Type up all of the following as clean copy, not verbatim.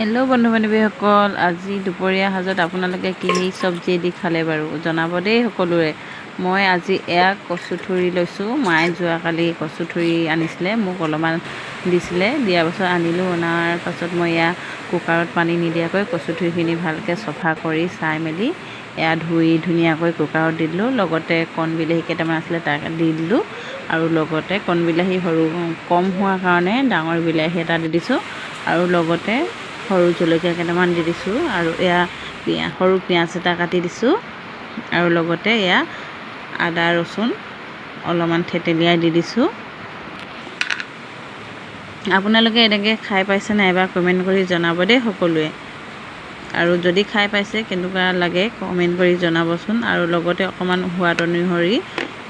Hello' বন্ধু বান্ধৱীসকল, আজি দুপৰীয়া সাজত আপোনালোকে কি চব্জি দি খালে বাৰু জনাব দেই সকলোৰে। মই আজি এয়া কচুথুৰি লৈছোঁ। মায়ে যোৱাকালি কচুথুৰি আনিছিলে, মোক অলপমান দিছিলে, দিয়াৰ পাছত আনিলোঁ। অনাৰ পাছত মই এয়া কুকাৰত পানী নিদিয়াকৈ কচুথুৰিখিনি ভালকৈ চফা কৰি চাই মেলি এয়া ধুই ধুনীয়াকৈ কুকাৰত দি দিলোঁ। লগতে কণ বিলাহী কেইটামান আছিলে তাক দি দিলোঁ, আৰু লগতে কণ বিলাহী কম হোৱাৰ কাৰণে ডাঙৰ বিলাহী এটা দি দিছোঁ, আৰু লগতে সৰু জলকীয়া কেইটামান দি দিছোঁ, আৰু এয়া সৰু পিঁয়াজ এটা কাটি দিছোঁ, আৰু লগতে এয়া আদা ৰচুন অলপমান থেতেলিয়াই দি দিছোঁ। আপোনালোকে এনেকৈ খাই পাইছেনে এবাৰ কমেণ্ট কৰি জনাব দেই সকলোৱে, আৰু যদি খাই পাইছে কেনেকুৱা লাগে কমেণ্ট কৰি জনাবচোন। আৰু লগতে অকণমান সোৱাদ অনুসৰি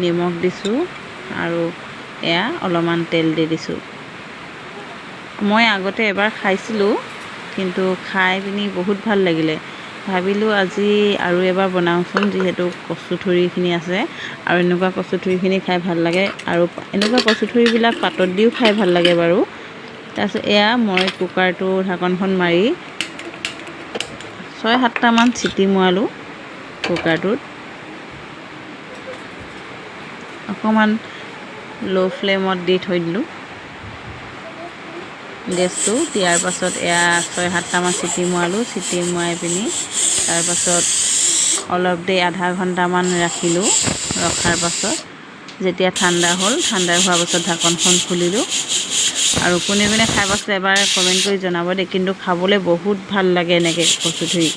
নিমখ দিছোঁ, আৰু এয়া অলপমান তেল দি দিছোঁ। মই আগতে এবাৰ খাইছিলোঁ, কিন্তু খাই পিনি বহুত ভাল লাগিলে। ভাবিলোঁ আজি আৰু এবাৰ বনাওঁচোন, যিহেতু কচুথুৰিখিনি আছে, আৰু এনেকুৱা কচুথুৰিখিনি খাই ভাল লাগে, আৰু এনেকুৱা কচুথুৰিবিলাক পাতত দিও খাই ভাল লাগে বাৰু। তাৰপিছত এয়া মই কুকাৰটো ঢাকনখন মাৰি 6-7টামান চিটি মৰালোঁ কুকাৰটোত। অকণমান ল' ফ্লেমত দি থৈ দিলোঁ গেছটো। দিয়াৰ পাছত এয়া 6-7টামান চিটি মৰালোঁ। চিটি মৰাই পিনি তাৰপাছত অলপ দেৰি আধা ঘণ্টামান ৰাখিলোঁ। ৰখাৰ পাছত যেতিয়া ঠাণ্ডা হ'ল, ঠাণ্ডা হোৱাৰ পাছত ঢাকনখন খুলিলোঁ। আৰু কোনে কোনে খাই পাইছে এবাৰ কমেণ্ট কৰি জনাব দেই। কিন্তু খাবলৈ বহুত ভাল লাগে এনেকৈ কচুথুৰি,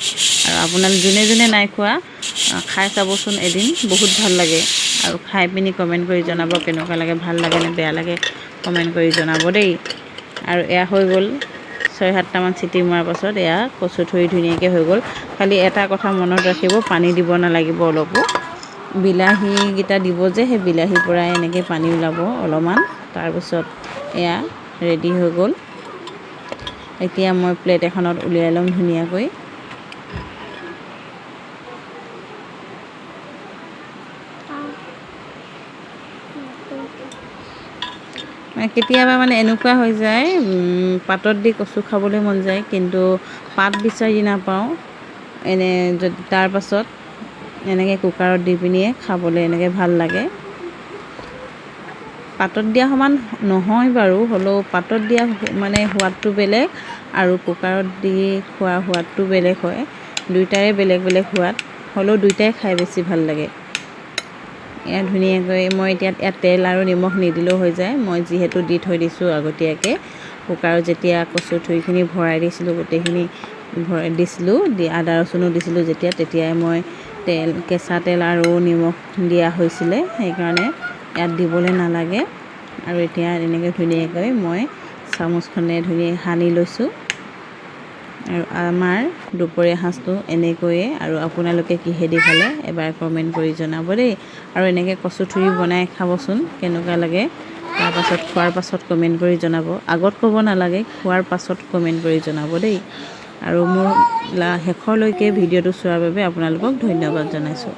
আৰু আপোনালোক যোনে যোনে নাই খোৱা খাই চাবচোন এদিন, বহুত ভাল লাগে। আৰু খাই পিনি কমেণ্ট কৰি জনাব কেনেকুৱা লাগে, ভাল লাগে নে বেয়া লাগে কমেণ্ট কৰি জনাব দেই। আৰু এয়া হৈ গ'ল 6-7টামান চিটি মৰাৰ পাছত এয়া কচুথুৰি ধুনীয়াকৈ হৈ গ'ল। খালি এটা কথা মনত ৰাখিব, পানী দিব নালাগিব অলপো। বিলাহীকেইটা দিব যে, সেই বিলাহীৰ পৰাই এনেকৈ পানী ওলাব অলপমান। তাৰপিছত এয়া ৰেডি হৈ গ'ল। এতিয়া মই প্লেট এখনত উলিয়াই ল'ম ধুনীয়াকৈ। কেতিয়াবা এনেকুৱা হৈ যায়, পাতত দি কচু খাবলৈ মন যায়, কিন্তু পাত বিচাৰি নাপাওঁ। তাৰ পাছত এনেকৈ কুকাৰত দি পিনিয়ে খাবলৈ এনেকৈ ভাল লাগে। পাতত দিয়া সমান নহয় বাৰু, হ'লেও পাতত দিয়া সোৱাদটো বেলেগ, আৰু কুকাৰত দি খোৱাৰ সোৱাদটো বেলেগ হয়। দুইটাৰে বেলেগ বেলেগ সোৱাদ, হ'লেও দুইটাই খাই বেছি ভাল লাগে। এয়া ধুনীয়াকৈ মই এতিয়া ইয়াত তেল আৰু নিমখ নিদিলেও হৈ যায়। মই যিহেতু দি থৈ দিছোঁ আগতীয়াকৈ, কুকাৰত যেতিয়া কচুথুৰিখিনি ভৰাই দিছিলোঁ, গোটেইখিনি ভৰাই দিছিলোঁ, আদা ৰচুনো দিছিলোঁ তেতিয়াই মই কেঁচা তেল আৰু নিমখ দিয়া হৈছিলে, সেইকাৰণে ইয়াত দিবলৈ নালাগে। আৰু এতিয়া এনেকৈ ধুনীয়াকৈ মই চামুচখনে সানি লৈছোঁ। আৰু আমাৰ দুপৰীয়া সাজটো এনেকৈয়ে। আৰু আপোনালোকে কিহেদি খালে এবাৰ কমেণ্ট কৰি জনাব দেই। আৰু এনেকৈ কচুথুৰি বনাই খাবচোন কেনেকুৱা লাগে। তাৰপাছত খোৱাৰ পাছত কমেণ্ট কৰি জনাব। আগত ক'ব নালাগে, খোৱাৰ পাছত কমেণ্ট কৰি জনাব দেই। আৰু মোৰ শেষলৈকে ভিডিঅ'টো চোৱাৰ বাবে আপোনালোকক ধন্যবাদ জনাইছোঁ।